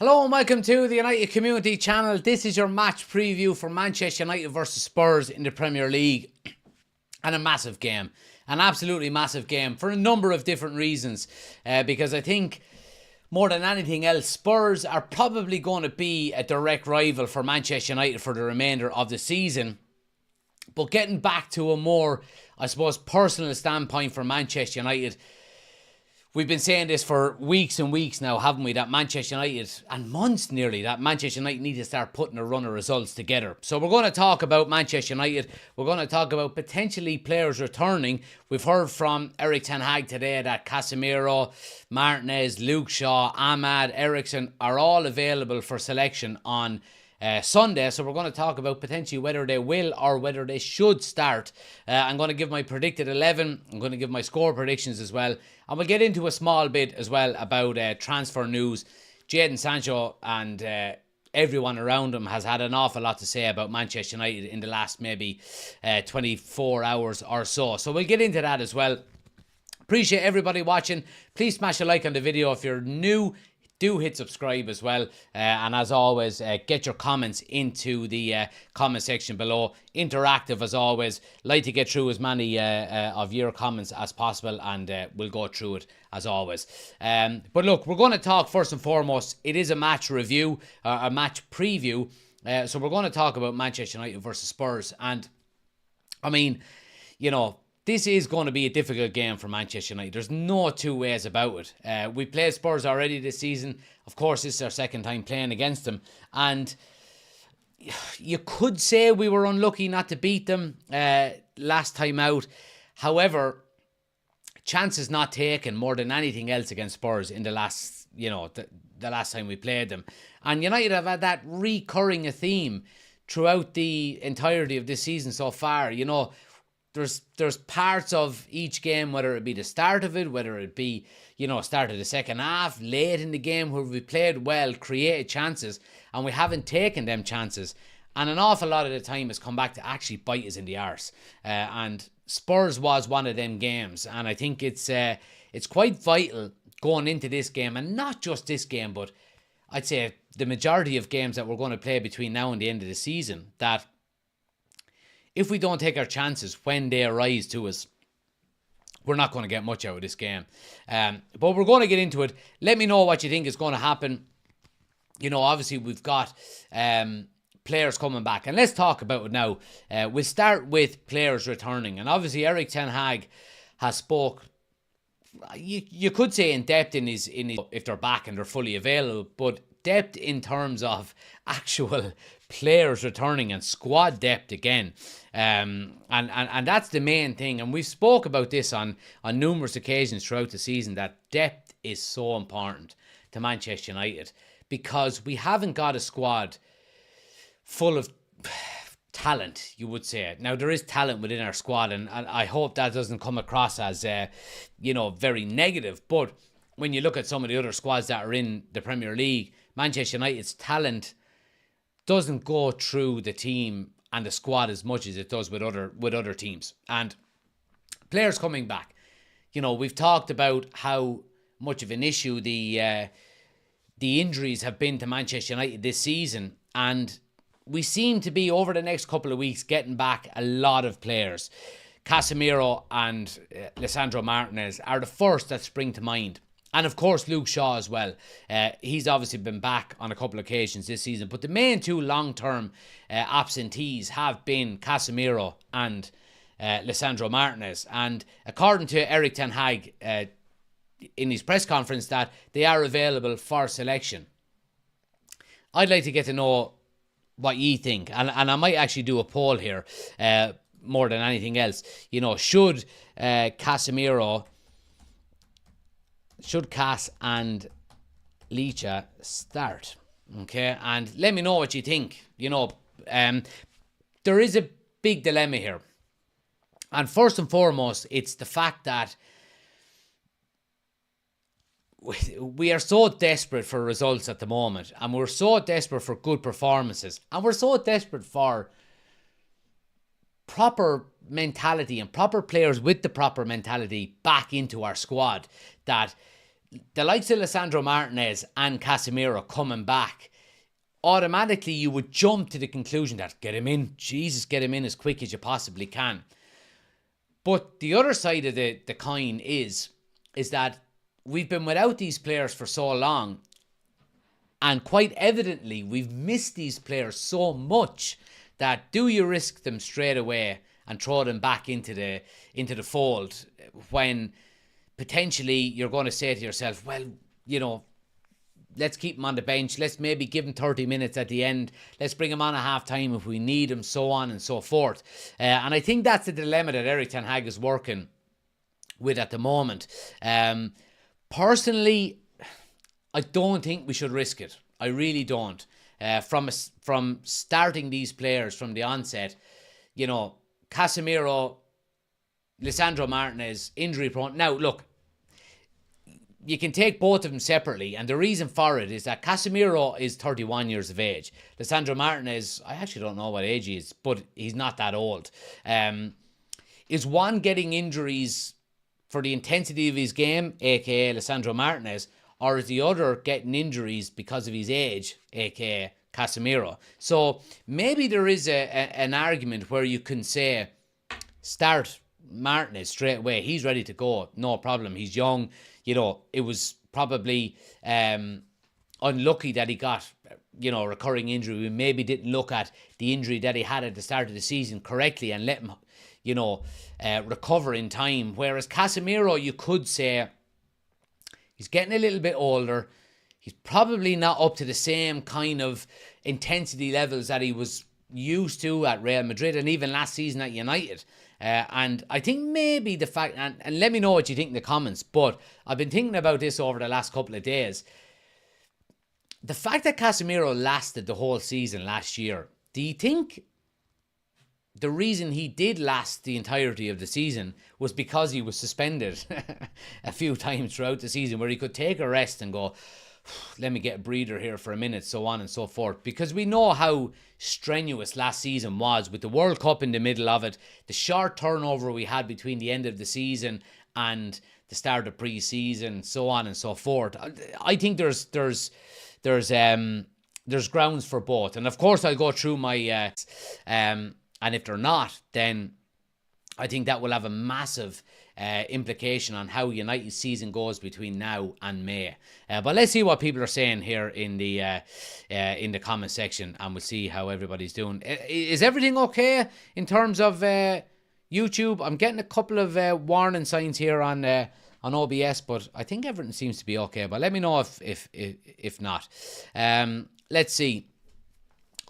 Hello and welcome to the United Community Channel. This is your match preview for Manchester United versus Spurs in the Premier League. And a massive game. An absolutely massive game for a number of different reasons. Because I think more than anything else, Spurs are probably going to be a direct rival for Manchester United for the remainder of the season. But getting back to a more, I suppose, personal standpoint for Manchester United, we've been saying this for weeks and weeks now, haven't we? That Manchester United, and months nearly, that Manchester United need to start putting a run of results together. So we're going to talk about Manchester United. We're going to talk about potentially players returning. We've heard from Erik ten Hag today that Casemiro, Martinez, Luke Shaw, Ahmad, Eriksson are all available for selection on Sunday. So we're going to talk about potentially whether they will or whether they should start. I'm going to give my predicted 11. I'm going to give my score predictions as well. And we'll get into a small bit as well about transfer news. Jadon Sancho and everyone around him has had an awful lot to say about Manchester United in the last maybe 24 hours or so. So we'll get into that as well. Appreciate everybody watching. Please smash a like on the video if you're new. Do hit subscribe as well, and as always, get your comments into the comment section below. Interactive as always. Like to get through as many of your comments as possible, and we'll go through it as always. But look, we're going to talk first and foremost. It is a match review, a match preview. So we're going to talk about Manchester United versus Spurs, and I mean, you know, this is going to be a difficult game for Manchester United. There's no two ways about it. We played Spurs already this season. Of course, this is our second time playing against them. And you could say we were unlucky not to beat them last time out. However, chances not taken more than anything else against Spurs in the last, the last time we played them. And United have had that recurring theme throughout the entirety of this season so far. You know, there's parts of each game, whether it be the start of it, whether it be, start of the second half, late in the game, where we played well, created chances, and we haven't taken them chances. And an awful lot of the time has come back to actually bite us in the arse. And Spurs was one of them games. And I think it's quite vital going into this game, and not just this game, but I'd say the majority of games that we're going to play between now and the end of the season, that if we don't take our chances when they arise to us, we're not going to get much out of this game. But we're going to get into it. Let me know what you think is going to happen. Obviously we've got players coming back. And let's talk about it now. We'll start with players returning. And obviously Erik ten Hag has spoke, you could say in depth in his if they're back and they're fully available, but depth in terms of actual players returning and squad depth again. And that's the main thing. And we've spoke about this on numerous occasions throughout the season, that depth is so important to Manchester United, because we haven't got a squad full of talent, you would say. Now, there is talent within our squad, and I hope that doesn't come across as, very negative. But when you look at some of the other squads that are in the Premier League, Manchester United's talent doesn't go through the team and the squad as much as it does with other teams. And players coming back, we've talked about how much of an issue the injuries have been to Manchester United this season, and we seem to be, over the next couple of weeks, getting back a lot of players. Casemiro and Lisandro Martinez are the first that spring to mind. And of course, Luke Shaw as well. He's obviously been back on a couple of occasions this season. But the main two long-term absentees have been Casemiro and Lisandro Martinez. And according to Erik ten Hag in his press conference, that they are available for selection. I'd like to get to know what you think. And I might actually do a poll here more than anything else. Should Casemiro... Should Cass and Licha start? Okay, and let me know what you think. There is a big dilemma here. And first and foremost, it's the fact that we are so desperate for results at the moment. And we're so desperate for good performances. And we're so desperate for proper mentality and proper players with the proper mentality back into our squad, that the likes of Lisandro Martinez and Casemiro coming back, automatically you would jump to the conclusion that get him in, Jesus, get him in as quick as you possibly can. But the other side of the coin is that we've been without these players for so long, and quite evidently we've missed these players so much that do you risk them straight away and throw them back into the fold when potentially you're going to say to yourself, well, let's keep him on the bench. Let's maybe give him 30 minutes at the end. Let's bring him on at half-time if we need him, so on and so forth. And I think that's the dilemma that Erik ten Hag is working with at the moment. Personally, I don't think we should risk it. I really don't. From starting these players from the onset, Casemiro, Lisandro Martinez, injury prone. Now, look, you can take both of them separately, and the reason for it is that Casemiro is 31 years of age. Lisandro Martinez, I actually don't know what age he is, but he's not that old. Is one getting injuries for the intensity of his game, aka Lisandro Martinez, or is the other getting injuries because of his age, aka Casemiro? So maybe there is an argument where you can say, start Martinez straight away. He's ready to go, no problem. He's young. It was probably unlucky that he got, a recurring injury. We maybe didn't look at the injury that he had at the start of the season correctly and let him, recover in time. Whereas Casemiro, you could say, he's getting a little bit older. He's probably not up to the same kind of intensity levels that he was used to at Real Madrid and even last season at United. And I think maybe the fact, and let me know what you think in the comments, but I've been thinking about this over the last couple of days. The fact that Casemiro lasted the whole season last year, do you think the reason he did last the entirety of the season was because he was suspended a few times throughout the season, where he could take a rest and go, let me get a breather here for a minute, so on and so forth? Because we know how strenuous last season was, with the World Cup in the middle of it, the short turnover we had between the end of the season and the start of pre-season, so on and so forth. I think there's grounds for both, and of course I'll go through my and if they're not, then I think that will have a massive implication on how United's season goes between now and May. But let's see what people are saying here in the comment section, and we'll see how everybody's doing. Is everything okay in terms of YouTube? I'm getting a couple of warning signs here on OBS, but I think everything seems to be okay. But let me know if not. Let's see.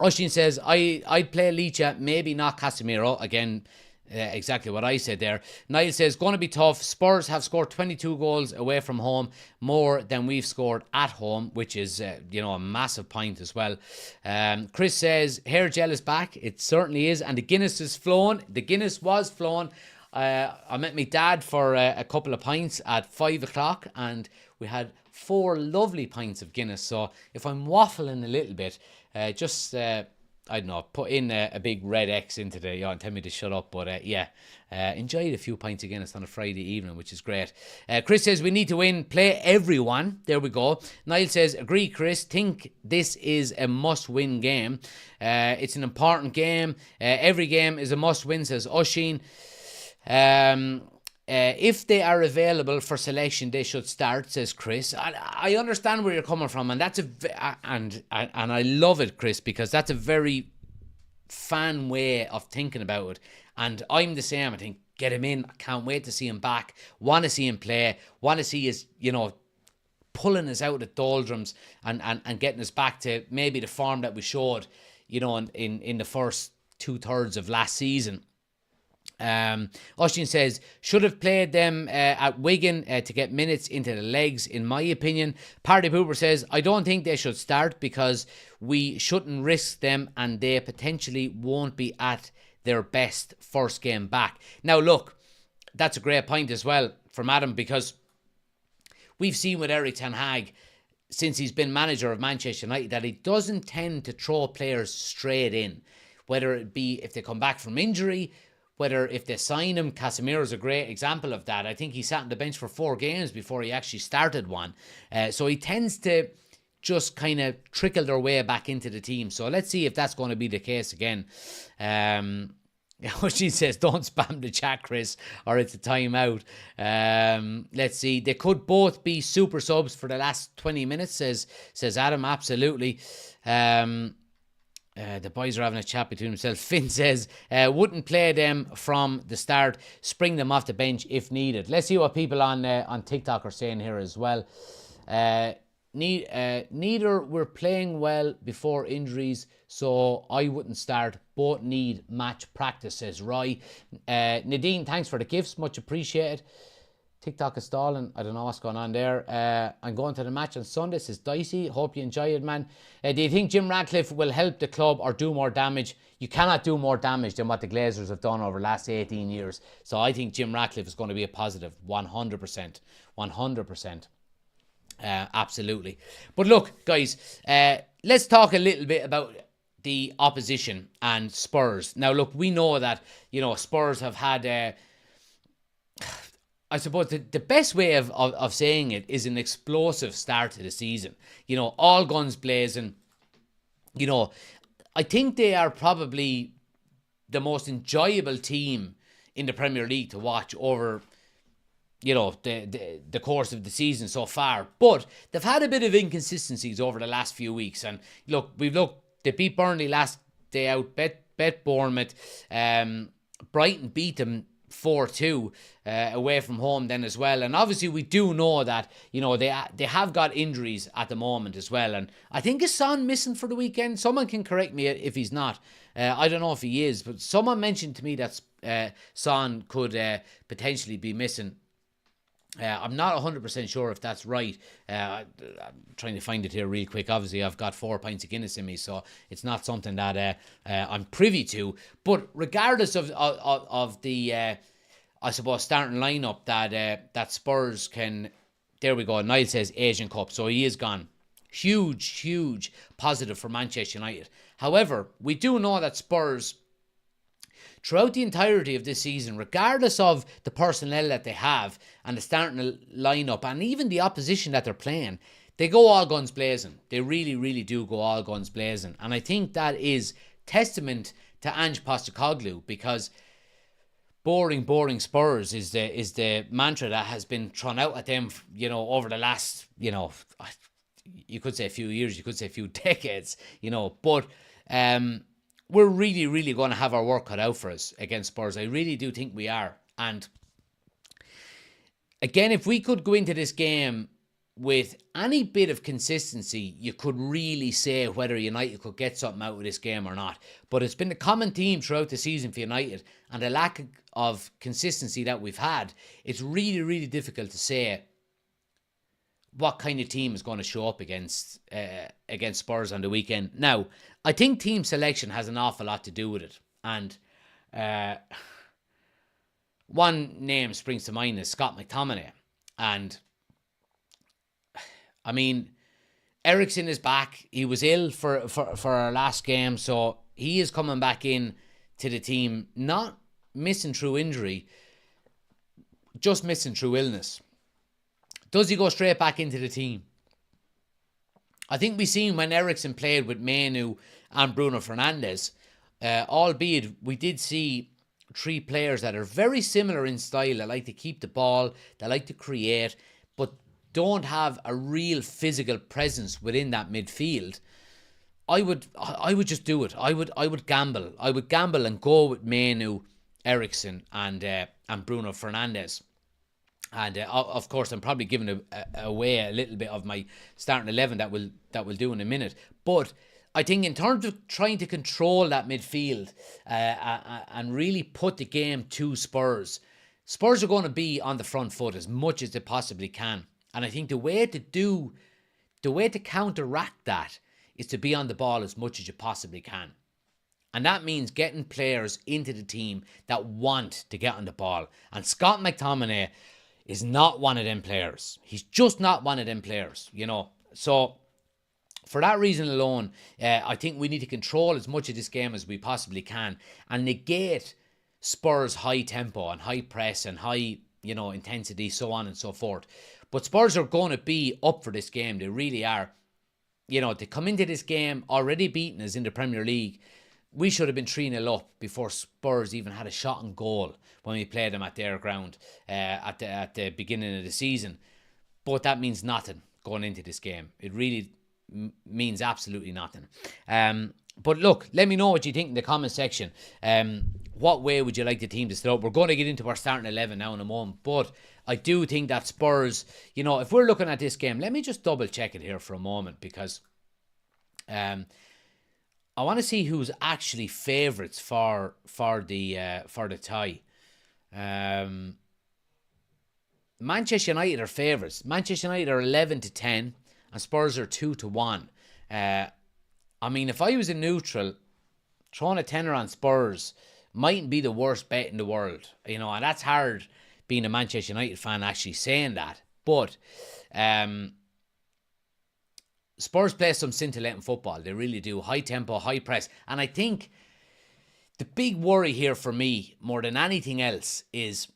Oshin says, I'd play Licha, maybe not Casemiro. Again, exactly what I said there. Niall says, going to be tough. Spurs have scored 22 goals away from home, more than we've scored at home, which is, a massive point as well. Chris says, hair gel is back. It certainly is. And the Guinness is flowing. The Guinness was flowing. I met my dad for a couple of pints at 5 o'clock, and we had 4 lovely pints of Guinness. So if I'm waffling a little bit, I don't know, put in a big red X into and tell me to shut up. But enjoyed a few pints of Guinness on a Friday evening, which is great. Chris says, we need to win, play everyone. There we go. Niall says, agree, Chris. Think this is a must-win game. It's an important game. Every game is a must-win, says Oshin. If they are available for selection, they should start, says Chris. I understand where you're coming from, and that's and I love it, Chris, because that's a very fan way of thinking about it. And I'm the same. I think, get him in. I can't wait to see him back. Want to see him play. Want to see his, pulling us out of the doldrums and getting us back to maybe the form that we showed, in the first 2/3 of last season. Oshin says, should have played them at Wigan to get minutes into the legs, in my opinion. Party Pooper says, I don't think they should start because we shouldn't risk them and they potentially won't be at their best first game back. Now look, that's a great point as well from Adam, because we've seen with Erik ten Hag since he's been manager of Manchester United that he doesn't tend to throw players straight in, whether it be if they come back from injury, whether if they sign him. Casemiro's a great example of that. I think he sat on the bench for 4 games before he actually started one. So he tends to just kind of trickle their way back into the team. So let's see if that's going to be the case again. She says, don't spam the chat, Chris, or it's a timeout. Let's see. They could both be super subs for the last 20 minutes, says Adam. Absolutely. The boys are having a chat between themselves. Finn says, wouldn't play them from the start, spring them off the bench if needed. Let's see what people on TikTok are saying here as well. Neither were playing well before injuries, so I wouldn't start. Both need match practice, says Roy. Nadine, thanks for the gifts, much appreciated. TikTok is stalling. I don't know what's going on there. I'm going to the match on Sunday, says Dicey. Hope you enjoy it, man. Do you think Jim Ratcliffe will help the club or do more damage? You cannot do more damage than what the Glazers have done over the last 18 years. So I think Jim Ratcliffe is going to be a positive. 100%. 100%. Absolutely. But look, guys, let's talk a little bit about the opposition and Spurs. Now, look, we know that, Spurs have had... I suppose the best way of saying it is an explosive start to the season. All guns blazing. I think they are probably the most enjoyable team in the Premier League to watch over, the course of the season so far. But they've had a bit of inconsistencies over the last few weeks. And look, they beat Burnley last day out, bet Bournemouth. Brighton beat them 4-2 away from home then as well. And obviously we do know that, they have got injuries at the moment as well. And I think is Son missing for the weekend? Someone can correct me if he's not. I don't know if he is, but someone mentioned to me that Son could potentially be missing. I'm not 100% sure if that's right. I'm trying to find it here real quick. Obviously, I've got 4 pints of Guinness in me, so it's not something that I'm privy to. But regardless of the, I suppose, starting lineup that Spurs can... There we go. Niall says Asian Cup, so he is gone. Huge positive for Manchester United. However, we do know that Spurs... throughout the entirety of this season, regardless of the personnel that they have and the starting lineup and even the opposition that they're playing, they go all guns blazing. They really do go all guns blazing. And I think that is testament to Ange Postecoglou, because boring Spurs is the mantra that has been thrown out at them, over the last, you could say a few years, you could say a few decades, but we're really going to have our work cut out for us against Spurs. I really do think we are. And again, if we could go into this game with any bit of consistency, you could really say whether United could get something out of this game or not. But it's been the common theme throughout the season for United, and the lack of consistency that we've had. It's really difficult to say what kind of team is going to show up against Spurs on the weekend. Now, I think team selection has an awful lot to do with it. And one name springs to mind is Scott McTominay. And, I mean, Eriksen is back. He was ill for our last game, so he is coming back in to the team, not missing through injury, just missing through illness. Does he go straight back into the team? I think we seen when Eriksen played with Manu and Bruno Fernandes, albeit we did see 3 players that are very similar in style, that like to keep the ball, that like to create, but don't have a real physical presence within that midfield. I would just do it. I would gamble. I would gamble and go with Manu, Eriksen, and Bruno Fernandes. And of course, I'm probably giving away a little bit of my starting 11 that we'll do in a minute. But I think in terms of trying to control that midfield and really put the game to Spurs are going to be on the front foot as much as they possibly can. And I think the way to counteract that is to be on the ball as much as you possibly can. And that means getting players into the team that want to get on the ball. And Scott McTominay is not one of them players. He's just not one of them players, So, for that reason alone, I think we need to control as much of this game as we possibly can and negate Spurs high tempo and high press and high, intensity, so on and so forth. But Spurs are going to be up for this game. They really are. They come into this game already beaten us in the Premier League. We should have been 3-0 up before Spurs even had a shot on goal when we played them at their ground at the beginning of the season. But that means nothing going into this game. It really means absolutely nothing. But look, let me know what you think in the comment section. What way would you like the team to start? We're going to get into our starting 11 now in a moment. But I do think that Spurs, if we're looking at this game, let me just double check it here for a moment, because I want to see who's actually favourites for the tie. Manchester United are favourites. Manchester United are 11-10 and Spurs are 2-1. If I was a neutral, throwing a tenner on Spurs mightn't be the worst bet in the world. And that's hard being a Manchester United fan actually saying that. But Spurs play some scintillating football. They really do. High tempo, high press. And I think the big worry here for me, more than anything else, is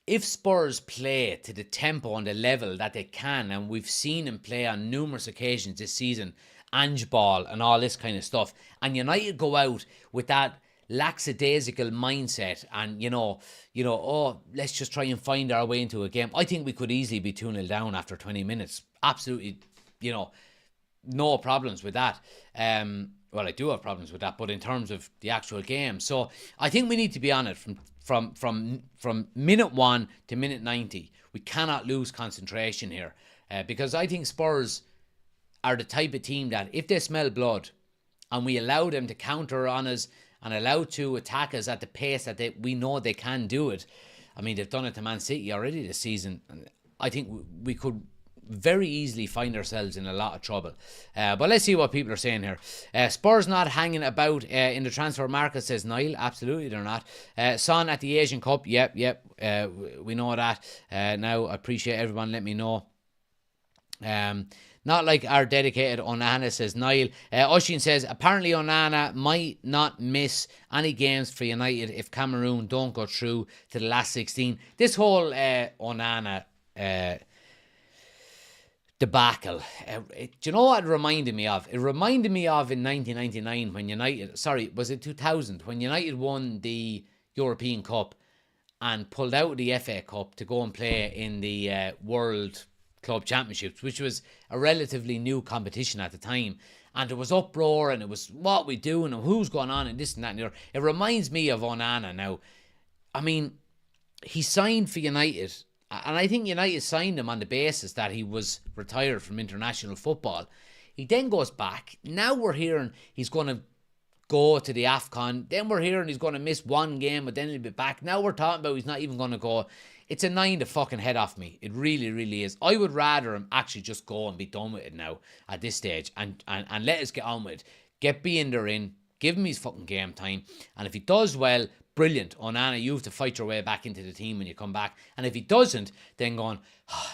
if Spurs play to the tempo and the level that they can, and we've seen them play on numerous occasions this season, Ange ball and all this kind of stuff, and United go out with that lackadaisical mindset and, let's just try and find our way into a game, I think we could easily be 2-0 down after 20 minutes. Absolutely, no problems with that. Well, I do have problems with that, but in terms of the actual game. So I think we need to be on it from minute 1 to minute 90. We cannot lose concentration here, because I think Spurs are the type of team that if they smell blood and we allow them to counter on us and allow to attack us at the pace that we know they can do it. I mean, they've done it to Man City already this season. I think we could very easily find ourselves in a lot of trouble. But let's see what people are saying here. Spurs not hanging about in the transfer market, says Niall. Absolutely they're not. Son at the Asian Cup. Yep. We know that. Now, I appreciate everyone letting me know. Not like our dedicated Onana, says Niall. Oshin says, apparently Onana might not miss any games for United if Cameroon don't go through to the last 16. This whole Onana debacle, do you know what it reminded me of? It reminded me of in 1999 when United, was it 2000, when United won the European Cup and pulled out the FA Cup to go and play in the World Club Championships, which was a relatively new competition at the time, and there was uproar and it was what we doing and who's going on and this and that and the other. It reminds me of Onana now. I mean, he signed for United, and I think United signed him on the basis that he was retired from international football. He then goes back. Now we're hearing he's going to go to the AFCON. Then we're hearing he's going to miss one game, but then he'll be back. Now we're talking about he's not even going to go. It's a 9 to fucking head off me. It really, really is. I would rather him actually just go and be done with it now at this stage and let us get on with it. Get Binder in, give him his fucking game time, and if he does well, brilliant. Onana, you have to fight your way back into the team when you come back. And if he doesn't, then going,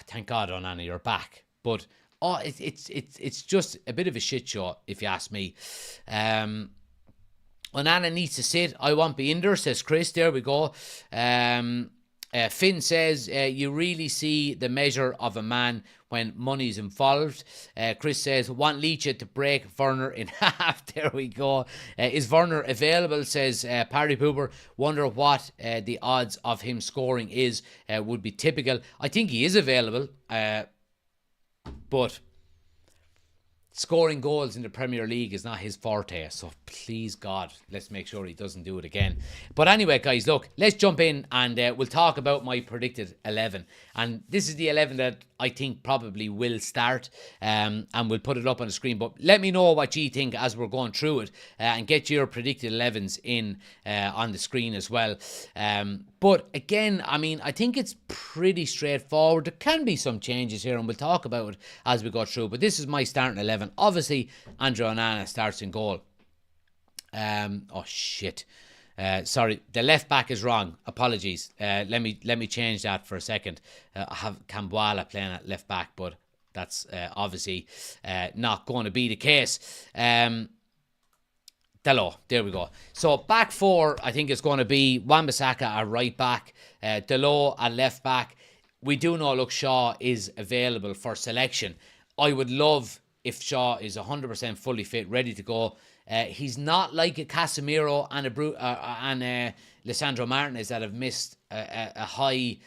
thank God, Onana, you're back. But it's just a bit of a shit show, if you ask me. Onana needs to sit. I want Binder, says Chris. There we go. Finn says, you really see the measure of a man when money's involved. Chris says, want Leach to break Werner in half. There we go. Is Werner available, says Parry Pooper. Wonder what the odds of him scoring is. Would be typical. I think he is available, but scoring goals in the Premier League is not his forte, so please God, let's make sure he doesn't do it again. But anyway, guys, look, let's jump in and we'll talk about my predicted 11. And this is the 11 that I think probably will start, and we'll put it up on the screen. But let me know what you think as we're going through it, and get your predicted 11s in on the screen as well. But again, I mean, I think it's pretty straightforward. There can be some changes here, and we'll talk about it as we go through. But this is my starting 11. Obviously, Andre Onana starts in goal. Oh shit. Sorry, the left back is wrong. Apologies. Let me change that for a second. I have Cambuala playing at left back, but that's obviously not going to be the case. Dalot, there we go. So back four, I think it's going to be Wan-Bissaka at right back, Dalot at left back. We do know Luke Shaw is available for selection. I would love if Shaw is 100% fully fit, ready to go. He's not like a Casemiro and Lisandro Martinez that have missed a high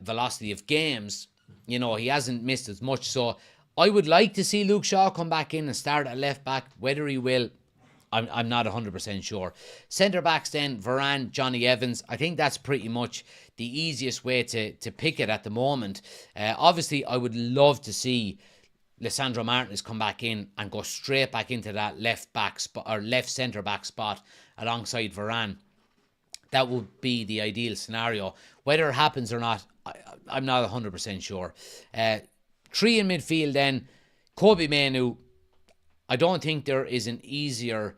velocity of games. You know, he hasn't missed as much. So I would like to see Luke Shaw come back in and start at left back. Whether he will, I'm not 100% sure. Centre backs then, Varane, Johnny Evans. I think that's pretty much the easiest way to pick it at the moment. Obviously, I would love to see Lisandro Martinez come back in and go straight back into that left back spot or left centre back spot alongside Varane. That would be the ideal scenario. Whether it happens or not, I'm not 100% sure. Three in midfield then, Kobe Mainoo. I don't think there is an easier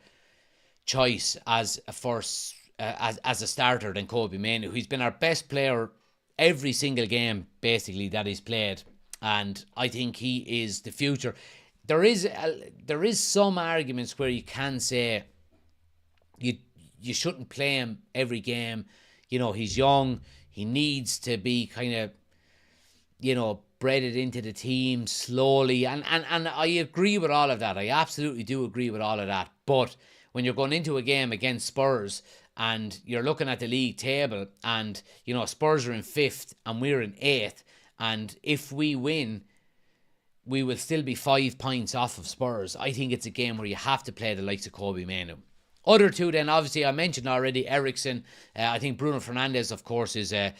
choice as a first as a starter than Kobe Mainoo. He's been our best player every single game basically that he's played, and I think he is the future. There is some arguments where you can say you shouldn't play him every game. You know, he's young. He needs to be kind of, you know, breaded into the team slowly. And I agree with all of that. I absolutely do agree with all of that. But when you're going into a game against Spurs and you're looking at the league table and, you know, Spurs are in 5th and we're in 8th. And if we win, we will still be 5 points off of Spurs. I think it's a game where you have to play the likes of Kobe Mainoo. Other two then, obviously, I mentioned already, Eriksen. I think Bruno Fernandes, of course, is a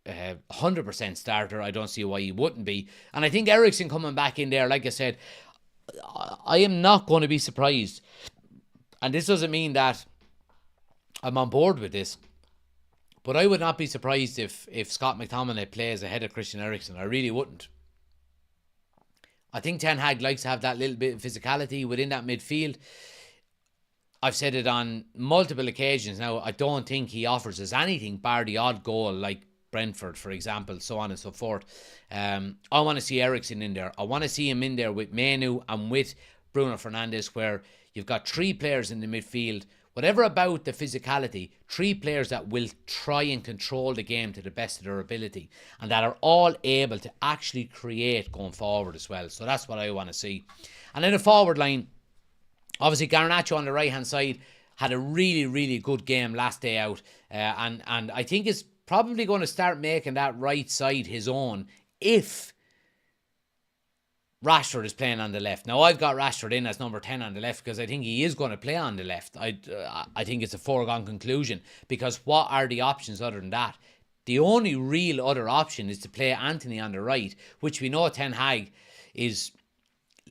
100% starter. I don't see why he wouldn't be. And I think Eriksen coming back in there, like I said, I am not going to be surprised. And this doesn't mean that I'm on board with this, but I would not be surprised if Scott McTominay plays ahead of Christian Eriksen. I really wouldn't. I think Ten Hag likes to have that little bit of physicality within that midfield. I've said it on multiple occasions now. I don't think he offers us anything bar the odd goal like Brentford, for example, so on and so forth. I want to see Eriksen in there. I want to see him in there with Mainoo and with Bruno Fernandes, where you've got 3 players in the midfield. Whatever about the physicality, 3 players that will try and control the game to the best of their ability and that are all able to actually create going forward as well. So that's what I want to see. And then the forward line, obviously Garnacho on the right-hand side had a really, really good game last day out. And I think is probably going to start making that right side his own if Rashford is playing on the left. Now, I've got Rashford in as number 10 on the left because I think he is going to play on the left. I think it's a foregone conclusion, because what are the options other than that? The only real other option is to play Anthony on the right, which we know Ten Hag is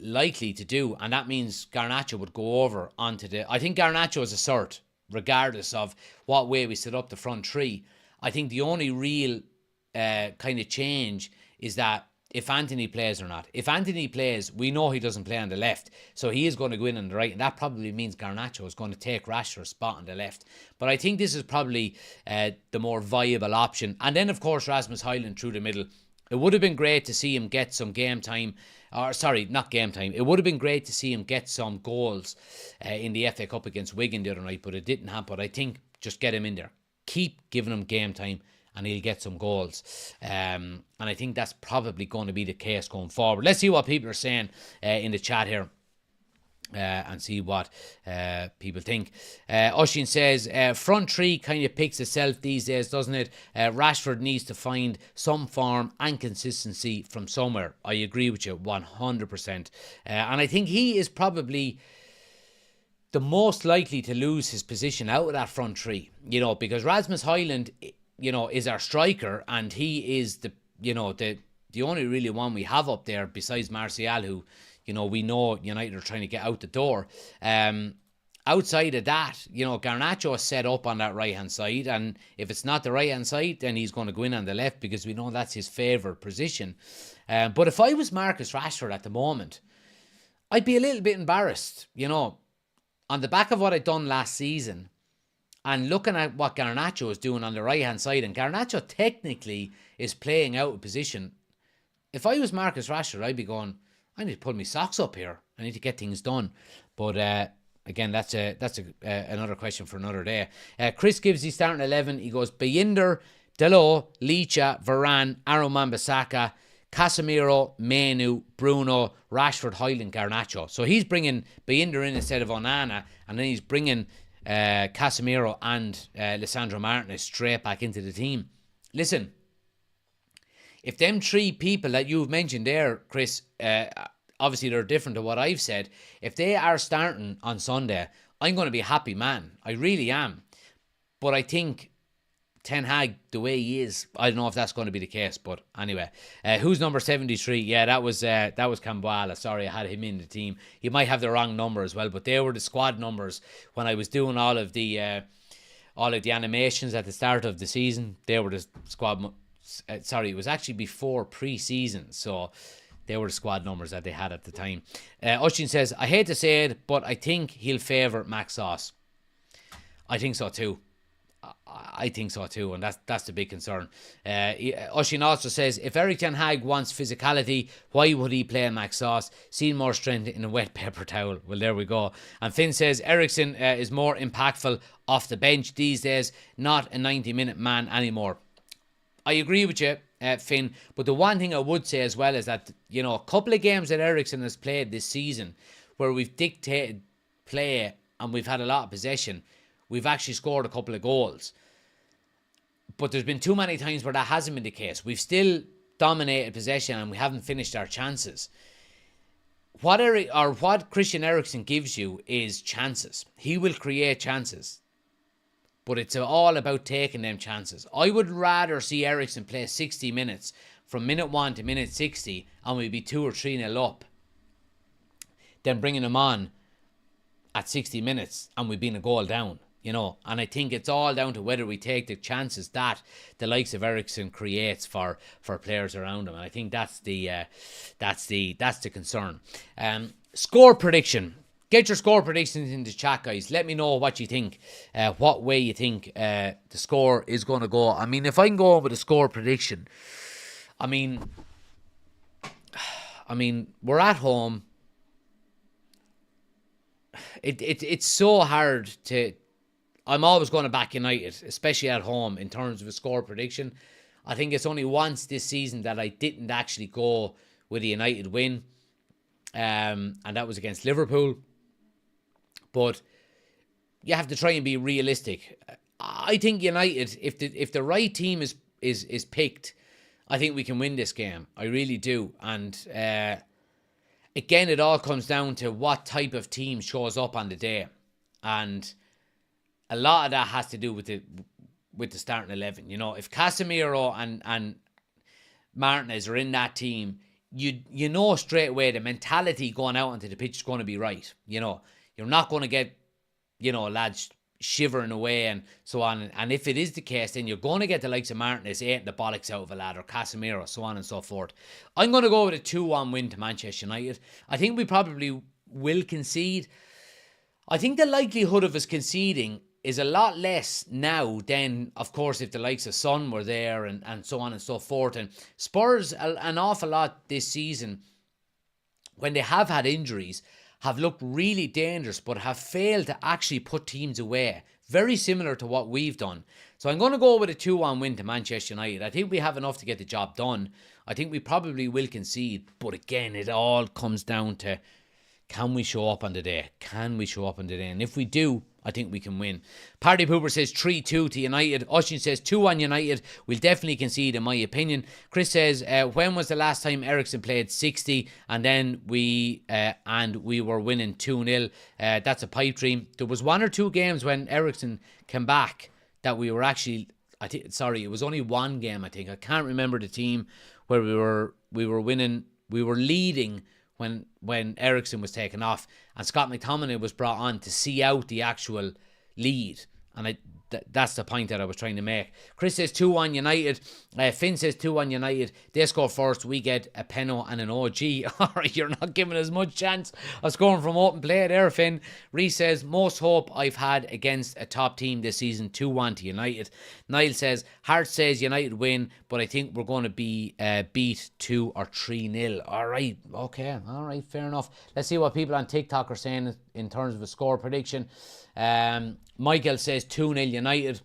likely to do, and that means Garnacho would go over onto the... I think Garnacho is a cert, regardless of what way we set up the front three. I think the only real kind of change is that if Anthony plays or not. If Anthony plays, we know he doesn't play on the left, so he is going to go in on the right, and that probably means Garnacho is going to take Rashford's spot on the left. But I think this is probably the more viable option. And then, of course, Rasmus Højlund through the middle. It would have been great to see him get some game time, or sorry, not game time. It would have been great to see him get some goals in the FA Cup against Wigan the other night, but it didn't happen. But I think just get him in there. Keep giving him game time, and he'll get some goals. And I think that's probably going to be the case going forward. Let's see what people are saying in the chat here. And see what people think. Oshin says, front three kind of picks itself these days, doesn't it? Rashford needs to find some form and consistency from somewhere. I agree with you 100%. And I think he is probably the most likely to lose his position out of that front three, you know, because Rasmus Højlund, you know, is our striker, and he is the only really one we have up there besides Martial, who, you know, we know United are trying to get out the door. Outside of that, you know, Garnacho is set up on that right-hand side, and if it's not the right-hand side, then he's going to go in on the left, because we know that's his favourite position. But if I was Marcus Rashford at the moment, I'd be a little bit embarrassed, you know, on the back of what I'd done last season, and looking at what Garnacho is doing on the right-hand side, and Garnacho technically is playing out of position. If I was Marcus Rashford, I'd be going, I need to pull my socks up here. I need to get things done. But again, that's another question for another day. Chris gives his starting 11. He goes Binder, Dalot, Licha, Varane, Aaron Wan-Bissaka, Casemiro, Menu, Bruno, Rashford, Højlund, Garnacho. So he's bringing Binder in instead of Onana, and then he's bringing Casemiro and Lisandro Martinez straight back into the team. Listen, if them three people that you've mentioned there, Chris, obviously they're different to what I've said, if they are starting on Sunday, I'm going to be a happy man. I really am. But I think Ten Hag, the way he is, I don't know if that's going to be the case. But anyway, who's number 73? Yeah, that was Kambwala. Sorry, I had him in the team. He might have the wrong number as well, but they were the squad numbers when I was doing all of the animations at the start of the season. They were the squad. Sorry, it was actually before pre-season, so they were the squad numbers that they had at the time. Oshin says, I hate to say it, but I think he'll favour Max Sauce. I think so too. I think so too, and that's the big concern. Oshin also says, if Erik Ten Hag wants physicality, why would he play Max Sauce? Seen more strength in a wet paper towel. Well, there we go. And Finn says, Eriksen is more impactful off the bench these days, not a 90-minute man anymore. I agree with you, Finn, but the one thing I would say as well is that, you know, a couple of games that Eriksen has played this season where we've dictated play and we've had a lot of possession, we've actually scored a couple of goals. But there's been too many times where that hasn't been the case. We've still dominated possession and we haven't finished our chances. What Christian Eriksen gives you is chances. He will create chances. But it's all about taking them chances. I would rather see Eriksen play 60 minutes from minute 1 to minute 60 and we'd be 2 or 3-0 up than bringing him on at 60 minutes and we've been a goal down. You know, and I think it's all down to whether we take the chances that the likes of Eriksen creates for players around him. And I think that's the concern. Score prediction. Get your score predictions in the chat, guys. Let me know what you think, what way you think the score is going to go. I mean, if I can go on with a score prediction, I mean, we're at home. It's so hard to. I'm always going to back United, especially at home, in terms of a score prediction. I think it's only once this season that I didn't actually go with a United win, and that was against Liverpool. But you have to try and be realistic. I think United, if the right team is picked, I think we can win this game. I really do. And again, it all comes down to what type of team shows up on the day, and a lot of that has to do with the starting 11. You know, if Casemiro and Martinez are in that team, you know straight away the mentality going out onto the pitch is going to be right. You know, you're not going to get, you know, lads shivering away and so on. And if it is the case, then you're going to get the likes of Martinez eating the bollocks out of a lad, or Casemiro, so on and so forth. I'm going to go with a 2-1 win to Manchester United. I think we probably will concede. I think the likelihood of us conceding is a lot less now than, of course, if the likes of Son were there and so on and so forth. And Spurs, an awful lot this season, when they have had injuries, have looked really dangerous, but have failed to actually put teams away. Very similar to what we've done. So I'm going to go with a 2-1 win to Manchester United. I think we have enough to get the job done. I think we probably will concede. But again, it all comes down to, can we show up on the day? Can we show up on the day? And if we do, I think we can win. Party Pooper says 3-2 to United. Oshin says 2-1 United. We'll definitely concede, in my opinion. Chris says, when was the last time Eriksen played 60 and then we were winning 2-0? That's a pipe dream. There was 1 or 2 games when Eriksen came back that we were actually, it was only 1 game, I think. I can't remember the team where we were winning. We were leading when Eriksen was taken off, and Scott McTominay was brought on to see out the actual lead. And That's the point that I was trying to make. Chris says 2-1 United. Finn says 2-1 United. They score first. We get a penno and an OG. Alright, you're not giving us much chance of scoring from open play there, Finn. Reece says, most hope I've had against a top team this season, 2-1 to United. Niall says, Hart says United win, but I think we're going to be beat 2 or 3-0. Alright, okay. Alright, fair enough. Let's see what people on TikTok are saying in terms of a score prediction. Michael says 2-0 United.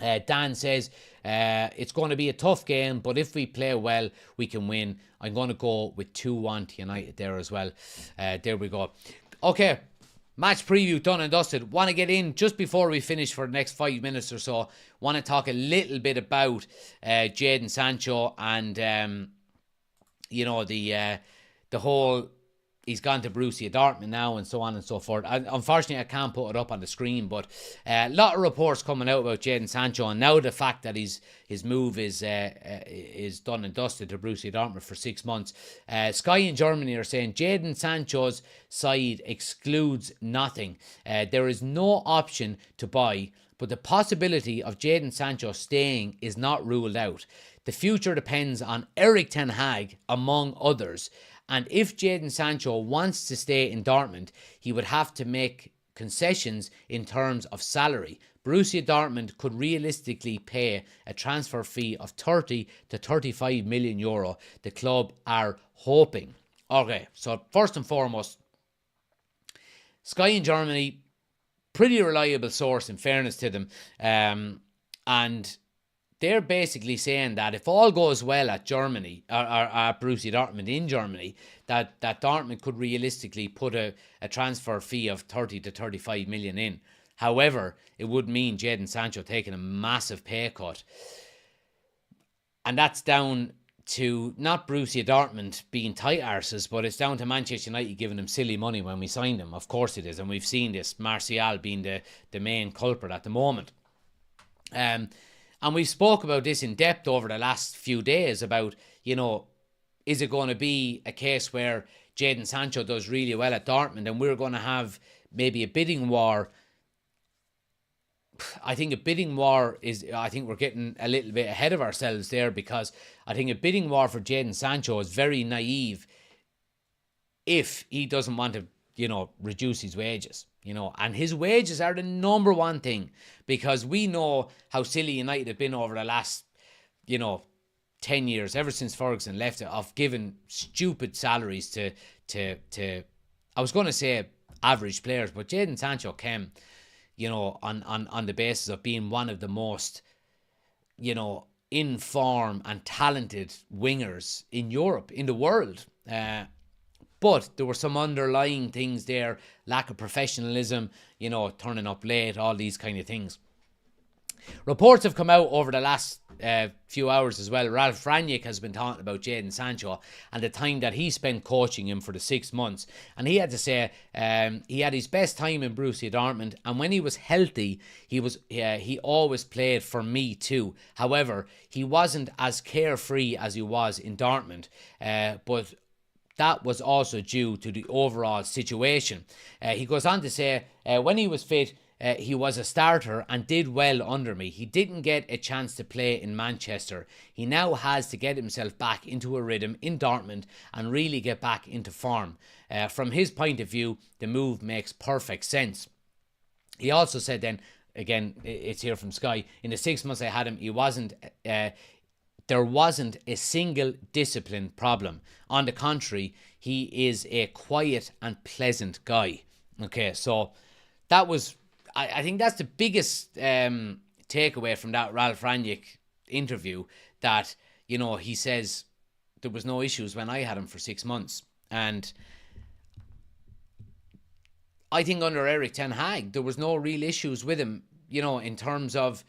Dan says it's going to be a tough game, but if we play well, we can win. I'm going to go with 2-1 to United there as well. There we go. Okay, match preview done and dusted. Want to get in just before we finish for the next 5 minutes or so. Want to talk a little bit about Jadon Sancho and the whole. He's gone to Borussia Dortmund now and so on and so forth. Unfortunately, I can't put it up on the screen, but a lot of reports coming out about Jadon Sancho, and now the fact that his move is done and dusted to Borussia Dortmund for 6 months. Sky in Germany are saying Jadon Sancho's side excludes nothing. There is no option to buy, but the possibility of Jadon Sancho staying is not ruled out. The future depends on Erik ten Hag, among others. And if Jadon Sancho wants to stay in Dortmund, he would have to make concessions in terms of salary. Borussia Dortmund could realistically pay a transfer fee of 30 to 35 million euro. The club are hoping. Okay, so first and foremost, Sky in Germany, pretty reliable source in fairness to them. And they're basically saying that if all goes well at Germany, or at Borussia Dortmund in Germany, that Dortmund could realistically put a transfer fee of 30 to 35 million in. However, it would mean Jadon Sancho taking a massive pay cut. And that's down to not Borussia Dortmund being tight arses, but it's down to Manchester United giving them silly money when we signed them. Of course it is. And we've seen this, Martial being the main culprit at the moment. And we spoke about this in depth over the last few days about, is it going to be a case where Jadon Sancho does really well at Dortmund and we're going to have maybe a bidding war? I think a bidding war I think we're getting a little bit ahead of ourselves there, because I think a bidding war for Jadon Sancho is very naive if he doesn't want to, reduce his wages. And his wages are the number one thing, because we know how silly United have been over the last, 10 years, ever since Ferguson left it, of giving stupid salaries to I was going to say average players, but Jadon Sancho came, on the basis of being one of the most, in form and talented wingers in Europe, in the world. But there were some underlying things there, lack of professionalism, turning up late, all these kind of things. Reports have come out over the last few hours as well. Ralph Rangnick has been talking about Jadon Sancho and the time that he spent coaching him for the 6 months. And he had to say he had his best time in Borussia Dortmund, and when he was healthy, he always played for me too. However, he wasn't as carefree as he was in Dortmund, but that was also due to the overall situation. He goes on to say, when he was fit, he was a starter and did well under me. He didn't get a chance to play in Manchester. He now has to get himself back into a rhythm in Dortmund and really get back into form. From his point of view, the move makes perfect sense. He also said then, again, it's here from Sky, in the 6 months I had him, there wasn't a single discipline problem. On the contrary, he is a quiet and pleasant guy. Okay, so that was, I think that's the biggest takeaway from that Ralph Rangnick interview, that, he says there was no issues when I had him for 6 months. And I think under Erik ten Hag, there was no real issues with him, in terms of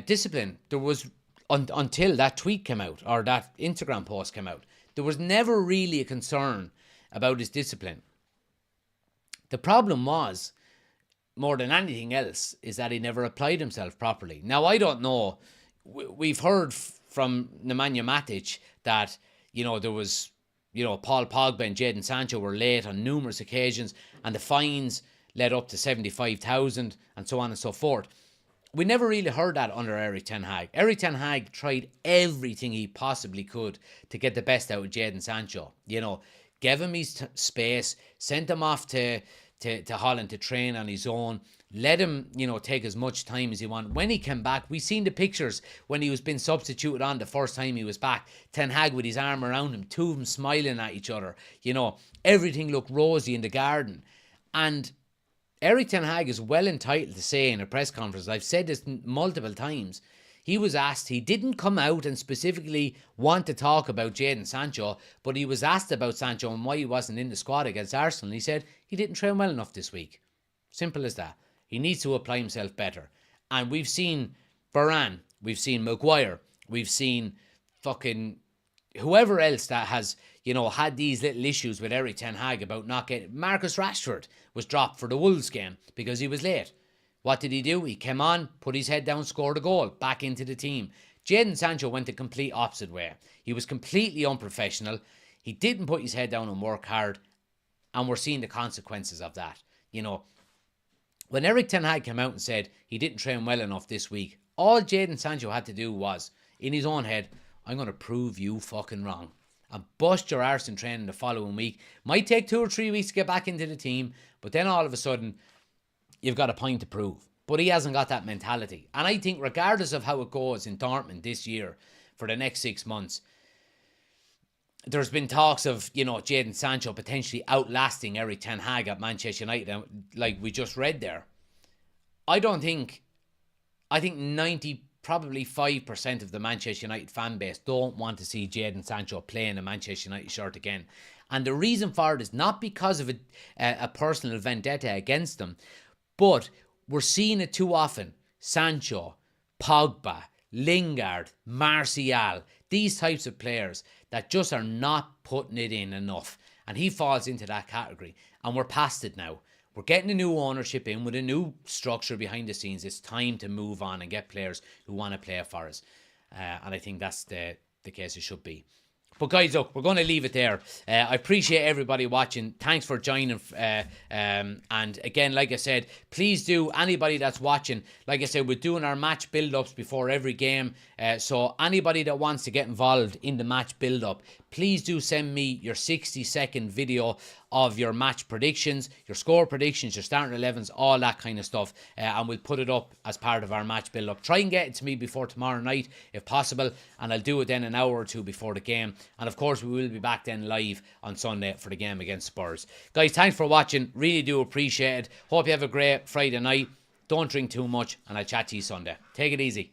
discipline. There was, until that tweet came out, or that Instagram post came out, there was never really a concern about his discipline. The problem was, more than anything else, is that he never applied himself properly. Now, I don't know. We've heard from Nemanja Matic that, there was, Paul Pogba and Jadon Sancho were late on numerous occasions, and the fines led up to 75,000 and so on and so forth. we never really heard that under Eric Ten Hag. Eric Ten Hag tried everything he possibly could to get the best out of Jadon Sancho. You know, gave him his space, sent him off to Holland to train on his own, let him, you know, take as much time as he wanted. When he came back, we seen the pictures when he was being substituted on the first time he was back. Ten Hag with his arm around him, two of them smiling at each other. You know, everything looked rosy in the garden. And Eric Ten Hag is well entitled to say in a press conference, I've said this multiple times, he was asked, he didn't come out and specifically want to talk about Jadon Sancho, but he was asked about Sancho and why he wasn't in the squad against Arsenal. And he said he didn't train well enough this week. Simple as that. He needs to apply himself better. And we've seen Varane, we've seen Maguire, we've seen fucking whoever else that has, you know, had these little issues with Eric Ten Hag about not getting... Marcus Rashford was dropped for the Wolves game because he was late. What did he do? He came on, put his head down, scored a goal, back into the team. Jadon Sancho went the complete opposite way. He was completely unprofessional. He didn't put his head down and work hard. And we're seeing the consequences of that. You know, when Eric Ten Hag came out and said he didn't train well enough this week, all Jadon Sancho had to do was, in his own head, I'm going to prove you fucking wrong. And bust your arse in training the following week. Might take 2 or 3 weeks to get back into the team, but then all of a sudden, you've got a point to prove. But he hasn't got that mentality. And I think regardless of how it goes in Dortmund this year, for the next 6 months, there's been talks of, you know, Jadon Sancho potentially outlasting Eric Ten Hag at Manchester United, like we just read there. I think 90, probably 5% of the Manchester United fan base don't want to see Jadon Sancho playing a Manchester United shirt again. And the reason for it is not because of a personal vendetta against them, but we're seeing it too often. Sancho, Pogba, Lingard, Martial, these types of players that just are not putting it in enough. And he falls into that category. And we're past it now. We're getting a new ownership in with a new structure behind the scenes. It's time to move on and get players who want to play for us. And I think that's the case it should be. But guys, look, we're going to leave it there. I appreciate everybody watching. Thanks for joining. And again, like I said, please do, anybody that's watching, like I said, we're doing our match build-ups before every game. So anybody that wants to get involved in the match build-up, please do send me your 60-second video of your match predictions, your score predictions, your starting 11s, all that kind of stuff. And we'll put it up as part of our match build-up. Try and get it to me before tomorrow night, if possible. And I'll do it then an hour or two before the game. And of course, we will be back then live on Sunday for the game against Spurs. Guys, thanks for watching. Really do appreciate it. Hope you have a great Friday night. Don't drink too much. And I'll chat to you Sunday. Take it easy.